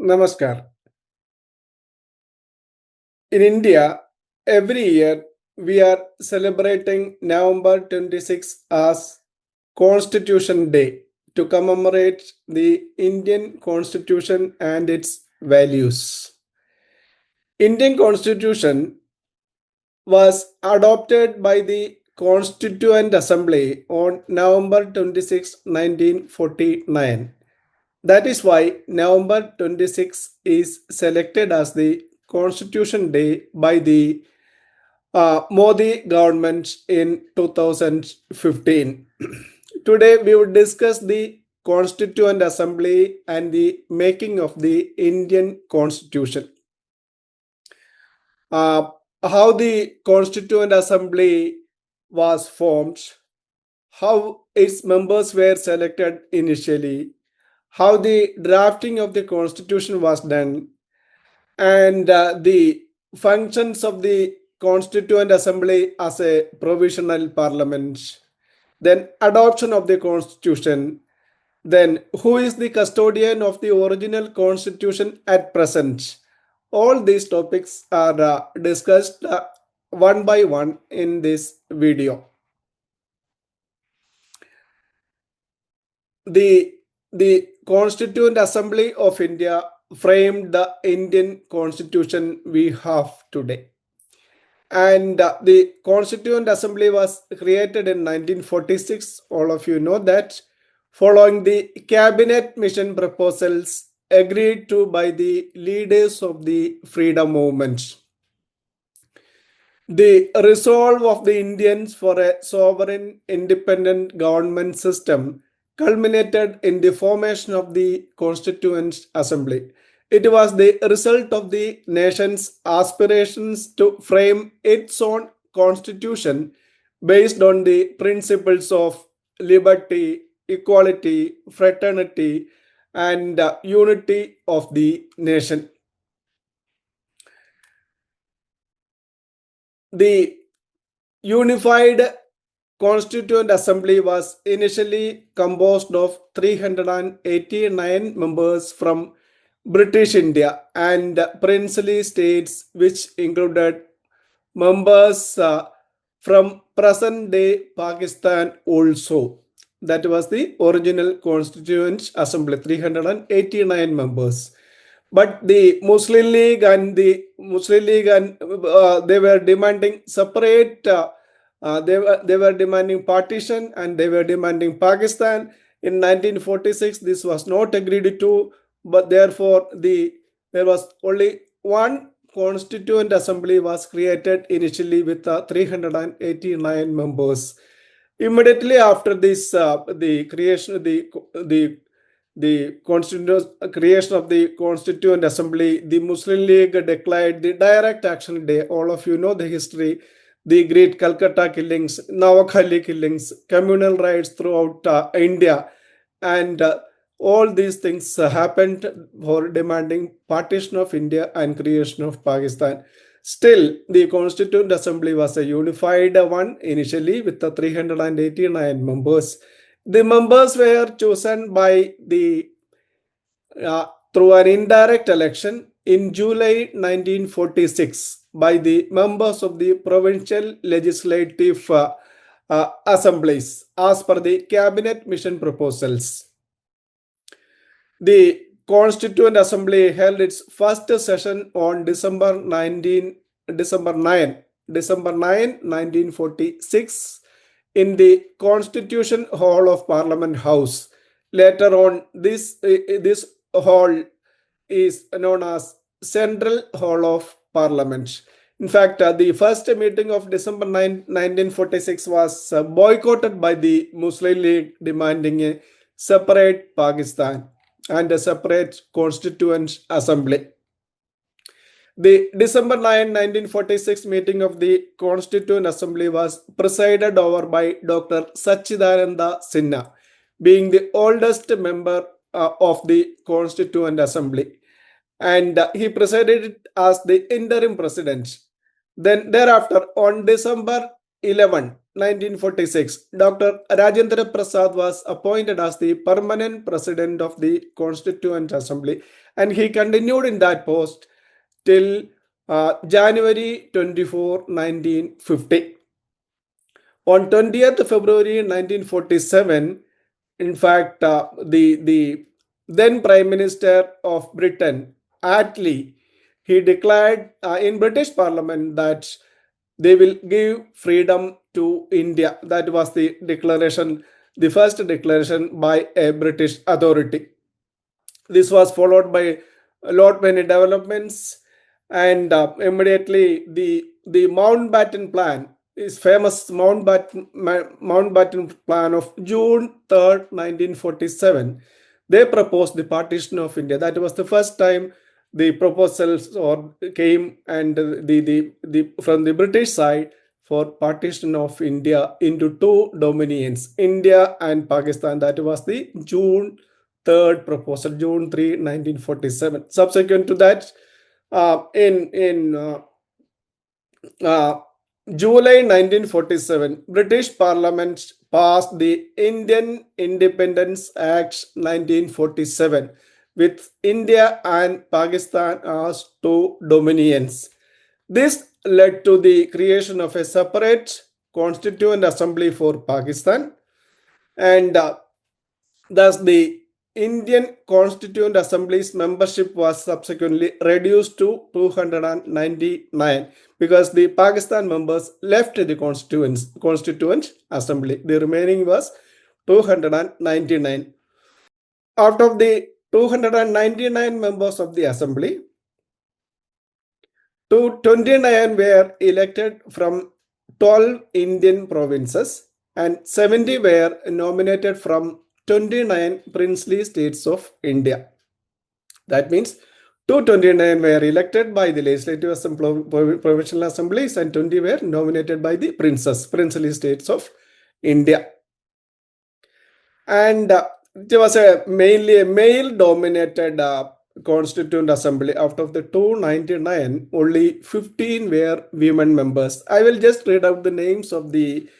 Namaskar. In India, every year we are celebrating November 26 as Constitution Day to commemorate the Indian Constitution and its values. Indian Constitution was adopted by the Constituent Assembly on November 26, 1949. That is why November 26 is selected as the Constitution Day by the Modi government in 2015. Today we will discuss the Constituent Assembly and the making of the Indian Constitution. How the Constituent Assembly was formed, how its members were selected initially, how the drafting of the Constitution was done, and the functions of the Constituent Assembly as a provisional parliament, then adoption of the Constitution, then who is the custodian of the original Constitution at present. All these topics are discussed one by one in this video. The Constituent Assembly of India framed the Indian Constitution we have today. And the Constituent Assembly was created in 1946. All of you know that, following the cabinet mission proposals agreed to by the leaders of the freedom movement. The resolve of the Indians for a sovereign independent government system culminated in the formation of the Constituent Assembly. It was the result of the nation's aspirations to frame its own constitution based on the principles of liberty, equality, fraternity, and unity of the nation. The unified Constituent Assembly was initially composed of 389 members from British India and princely states, which included members from present-day Pakistan also. That was the original Constituent Assembly, 389 members. But the Muslim League and they were demanding separate. They were demanding partition, and they were demanding Pakistan. In 1946, this was not agreed to, but therefore there was only one Constituent Assembly was created initially with 389 members. Immediately after this, the creation of the creation of the Constituent Assembly, the Muslim League declared the Direct Action Day. All of you know the history, the great Calcutta killings, Noakhali killings, communal riots throughout India, and all these things happened for demanding partition of India and creation of Pakistan. Still, the Constituent Assembly was a unified one initially with the 389 members. The members were chosen by through an indirect election in July 1946 by the members of the provincial legislative assemblies as per the cabinet mission proposals. The Constituent Assembly held its first session on December 9, 1946 in the Constitution Hall of Parliament House. Later on, this hall is known as Central Hall of Parliament. In fact, the first meeting of December 9, 1946 was boycotted by the Muslim League, demanding a separate Pakistan and a separate Constituent Assembly. The December 9, 1946 meeting of the Constituent Assembly was presided over by Dr. Sachidananda Sinha, being the oldest member of the Constituent Assembly. And he presided it as the interim president. Then thereafter, on December 11, 1946, Dr. Rajendra Prasad was appointed as the permanent president of the Constituent Assembly, and he continued in that post till January 24, 1950. On 20th February 1947, in fact, the then Prime Minister of Britain, Attlee, he declared in British Parliament that they will give freedom to India. That was the declaration, the first declaration by a British authority. This was followed by a lot many developments, and immediately the Mountbatten Plan is famous Mountbatten Plan of June 3rd, 1947. They proposed the partition of India. That was the first time the proposals or came and the from the British side for partition of India into two dominions, India and Pakistan. That was the June 3rd proposal, June 3, 1947. Subsequent to that, in July 1947, British Parliament passed the Indian Independence Act 1947 with India and Pakistan as two dominions. This led to the creation of a separate Constituent Assembly for Pakistan, and thus the Indian Constituent Assembly's membership was subsequently reduced to 299 because the Pakistan members left the Constituent Assembly. The remaining was 299. Out of the 299 members of the Assembly, 229 were elected from 12 Indian provinces and 70 were nominated from 29 princely states of India. That means 229 were elected by the Legislative Assembly, Provincial Assemblies, and 20 were nominated by the princely states of India. And it was mainly a male-dominated Constituent Assembly. Out of the 299, only 15 were women members. I will just read out the names of the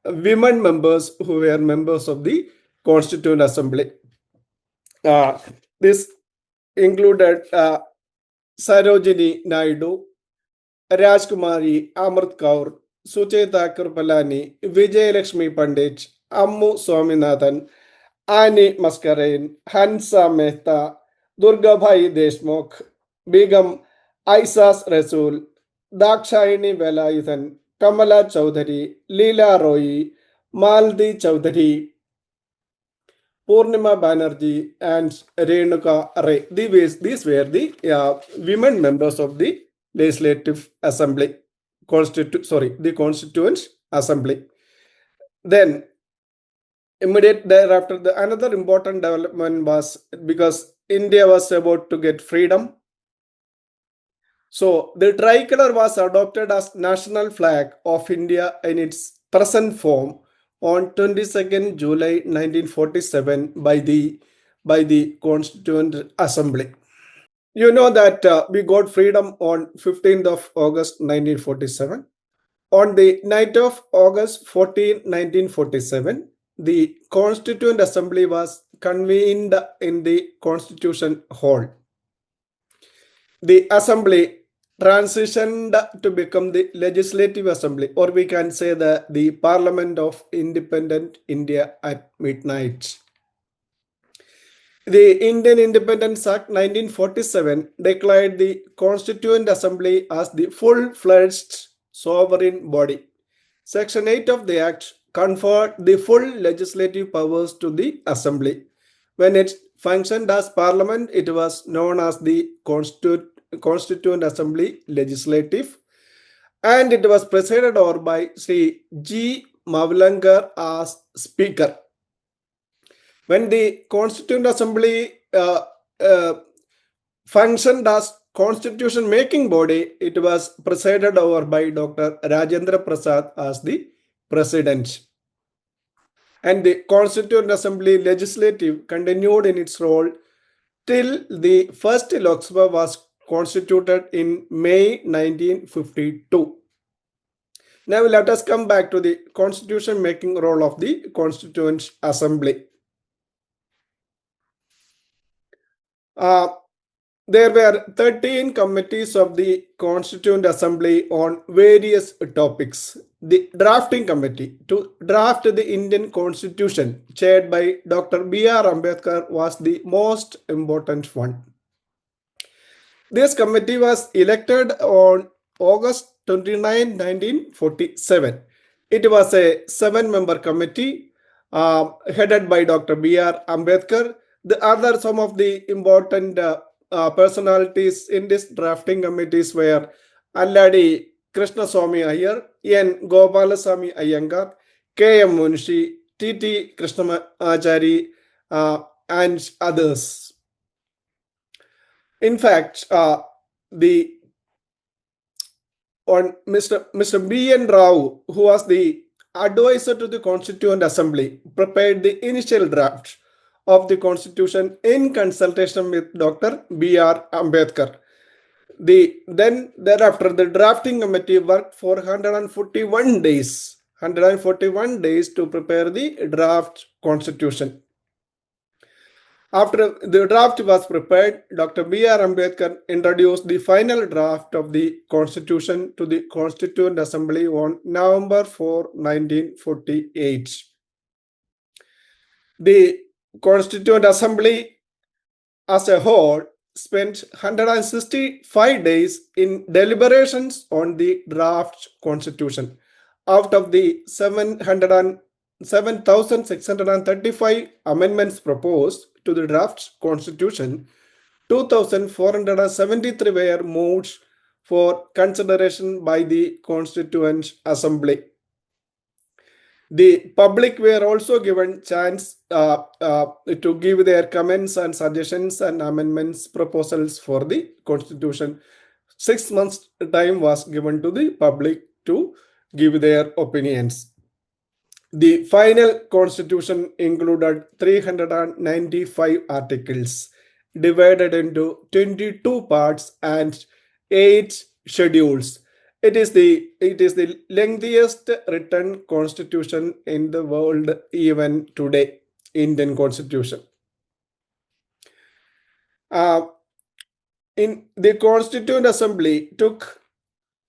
women members who were members of the Constituent Assembly. This included Sarojini Naidu, Rajkumari Amrit Kaur, Sucheta Kripalani, Vijayalakshmi Pandit, Ammu Swaminathan, Annie Mascarein, Hansa Mehta, Durgabhai Deshmukh, Begum Aisas Rasool, Dakshayani Velayuthan, Kamala Chaudhary, Leela Roy, Maldi Chaudhary, Purnima Banerjee, and Renuka Ray. These were the women members of the Legislative Assembly, the Constituent Assembly. Then, immediate thereafter, another important development was because India was about to get freedom. So, the tricolor was adopted as national flag of India in its present form on 22nd July 1947 by the Constituent Assembly. You know that we got freedom on 15th of August 1947. On the night of August 14, 1947, the Constituent Assembly was convened in the Constitution Hall. The Assembly transitioned to become the Legislative Assembly, or we can say the Parliament of Independent India at midnight. The Indian Independence Act 1947 declared the Constituent Assembly as the full-fledged sovereign body. Section 8 of the Act conferred the full legislative powers to the Assembly. When it functioned as Parliament, it was known as the Constituent Assembly Legislative, and it was presided over by Sri G. Mavlankar as Speaker. When the Constituent Assembly functioned as constitution making body, it was presided over by Dr. Rajendra Prasad as the president. And the Constituent Assembly Legislative continued in its role till the first Lok Sabha was constituted in May 1952. Now let us come back to the constitution making role of the Constituent Assembly. There were 13 committees of the Constituent Assembly on various topics. The drafting committee to draft the Indian Constitution, chaired by Dr. B.R. Ambedkar, was the most important one. This committee was elected on August 29, 1947. It was a 7-member committee headed by Dr. B.R. Ambedkar. Some of the important personalities in this drafting committees were Alladi Krishnaswamy Iyer, N. Gopalasamy Iyengar, K.M. Munshi, T.T. Krishnamachari, and others. In fact, Mr. B.N. Rao, who was the advisor to the Constituent Assembly, prepared the initial draft of the Constitution in consultation with Dr. B.R. Ambedkar. Thereafter, the drafting committee worked for 141 days to prepare the draft constitution. After the draft was prepared, Dr. B.R. Ambedkar introduced the final draft of the Constitution to the Constituent Assembly on November 4, 1948. The Constituent Assembly as a whole spent 165 days in deliberations on the draft Constitution. Out of the 7,635 amendments proposed to the draft Constitution, 2,473 were moved for consideration by the Constituent Assembly. The public were also given chance to give their comments and suggestions and amendments proposals for the Constitution. 6 months time was given to the public to give their opinions. The final Constitution included 395 articles divided into 22 parts and 8 schedules. It is the lengthiest written constitution in the world even today, Indian Constitution. In the Constituent Assembly took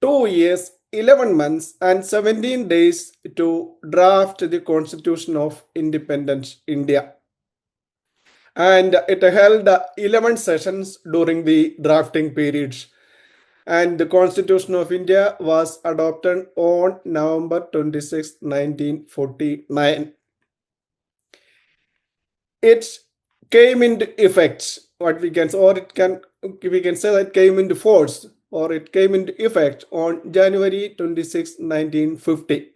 2 years, 11 months and 17 days to draft the Constitution of Independent India. And it held 11 sessions during the drafting periods. And the Constitution of India was adopted on November 26, 1949. It came into effect, we can say that came into force, or it came into effect on January 26, 1950.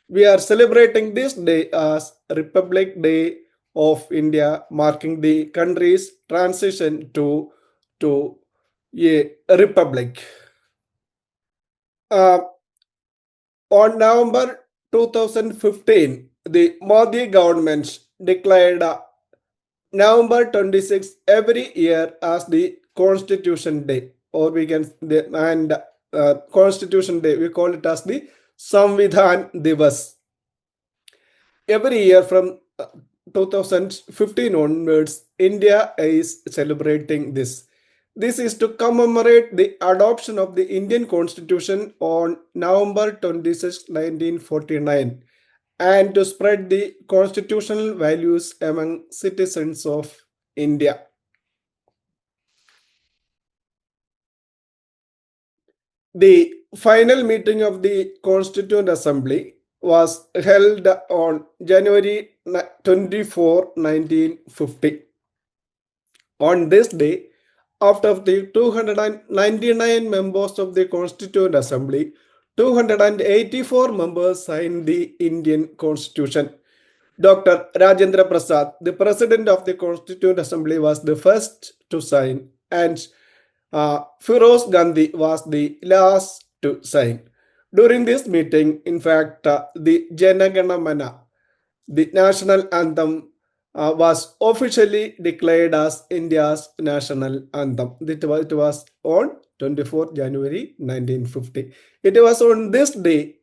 We are celebrating this day as Republic Day of India, marking the country's transition to a republic. On November 2015, the Modi government declared November 26 every year as the Constitution Day, or Constitution Day, we call it as the Samvidhan Divas. Every year from 2015 onwards, India is celebrating this. This is to commemorate the adoption of the Indian Constitution on November 26, 1949, and to spread the constitutional values among citizens of India. The final meeting of the Constituent Assembly was held on January 24, 1950. On this day, after the 299 members of the Constituent Assembly, 284 members signed the Indian Constitution. Dr. Rajendra Prasad, the president of the Constituent Assembly, was the first to sign, and Firoz Gandhi was the last to sign. During this meeting, in fact, the Jana Gana Mana, the national anthem, was officially declared as India's national anthem. It was on 24 January 1950. It was on this day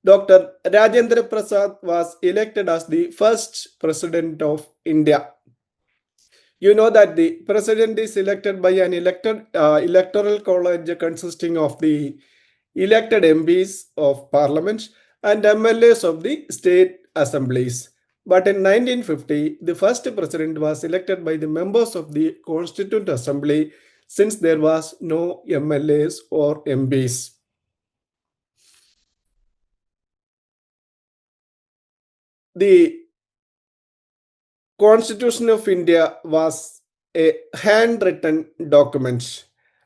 Dr. Rajendra Prasad was elected as the first president of India. You know that the president is elected by an electoral college consisting of the elected MPs of parliaments and MLAs of the state assemblies. But in 1950, the first president was elected by the members of the Constituent Assembly since there was no MLAs or MPs. The Constitution of India was a handwritten document,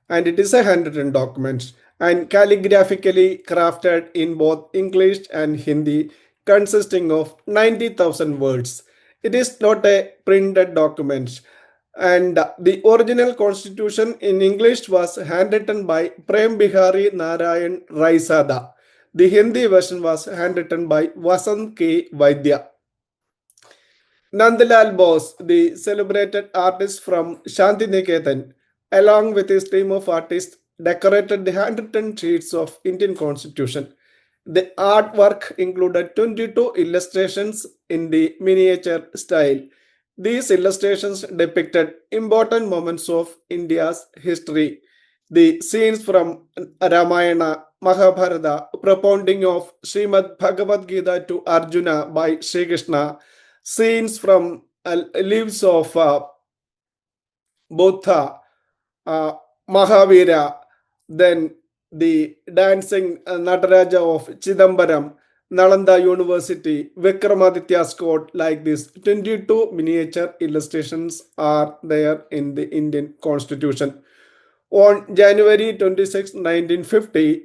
and it is a handwritten document and calligraphically crafted in both English and Hindi, consisting of 90,000 words. It is not a printed document, and the original constitution in English was handwritten by Prem Bihari Narayan Raisada. The Hindi version was handwritten by Vasant K. Vaidya. Nandlal Bose, the celebrated artist from Shantiniketan, along with his team of artists, decorated the handwritten sheets of Indian Constitution. The artwork included 22 illustrations in the miniature style. These illustrations depicted important moments of India's history. The scenes from Ramayana, Mahabharata, propounding of Srimad Bhagavad Gita to Arjuna by Sri Krishna, scenes from lives of Buddha, Mahavira, then the dancing Nataraja of Chidambaram, Nalanda University, Vikramaditya's court, like this. 22 miniature illustrations are there in the Indian Constitution. On January 26, 1950,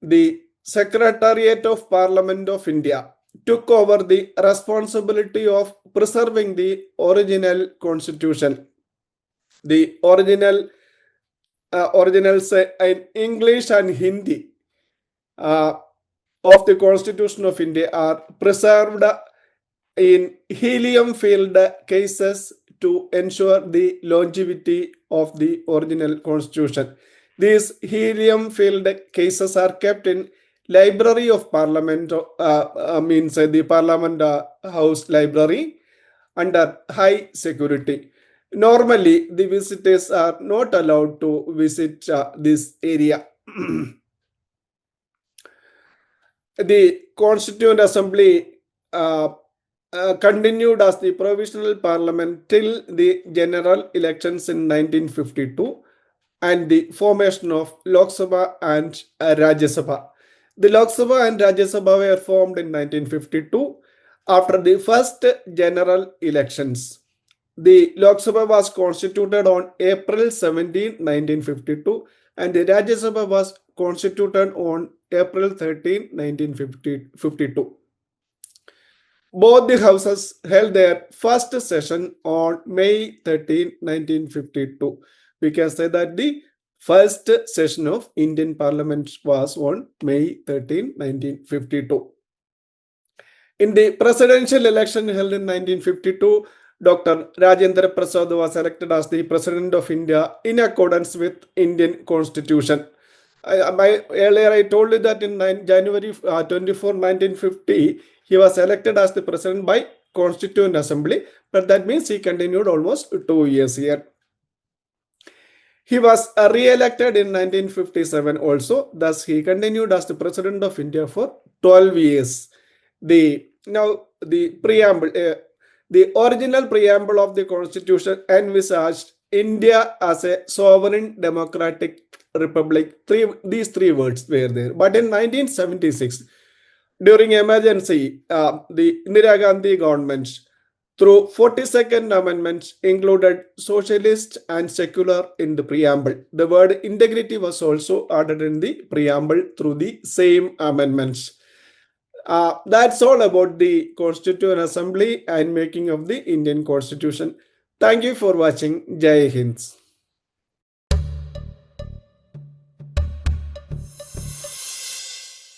the Secretariat of Parliament of India took over the responsibility of preserving the original constitution. The originals in English and Hindi of the Constitution of India are preserved in helium-filled cases to ensure the longevity of the original constitution. These helium-filled cases are kept in Library of Parliament, means the Parliament House Library, under high security. Normally, the visitors are not allowed to visit this area. The Constituent Assembly continued as the provisional parliament till the general elections in 1952 and the formation of Lok Sabha and Rajya Sabha. The Lok Sabha and Rajya Sabha were formed in 1952 after the first general elections. The Lok Sabha was constituted on April 17, 1952, and the Rajya Sabha was constituted on April 13, 1952. Both the houses held their first session on May 13, 1952. We can say that the first session of Indian Parliament was on May 13, 1952. In the presidential election held in 1952, Dr. Rajendra Prasad was elected as the President of India in accordance with Indian Constitution. Earlier I told you that in January 24, 1950, he was elected as the President by Constituent Assembly, but that means he continued almost 2 years here. He was re-elected in 1957 also, thus he continued as the President of India for 12 years. The preamble, the original preamble of the Constitution envisaged India as a sovereign democratic republic. These three words were there. But in 1976, during emergency, the Indira Gandhi government, through 42nd Amendment, included socialist and secular in the preamble. The word integrity was also added in the preamble through the same amendments. That's all about the Constituent Assembly and making of the Indian Constitution. Thank you for watching. Jai Hind.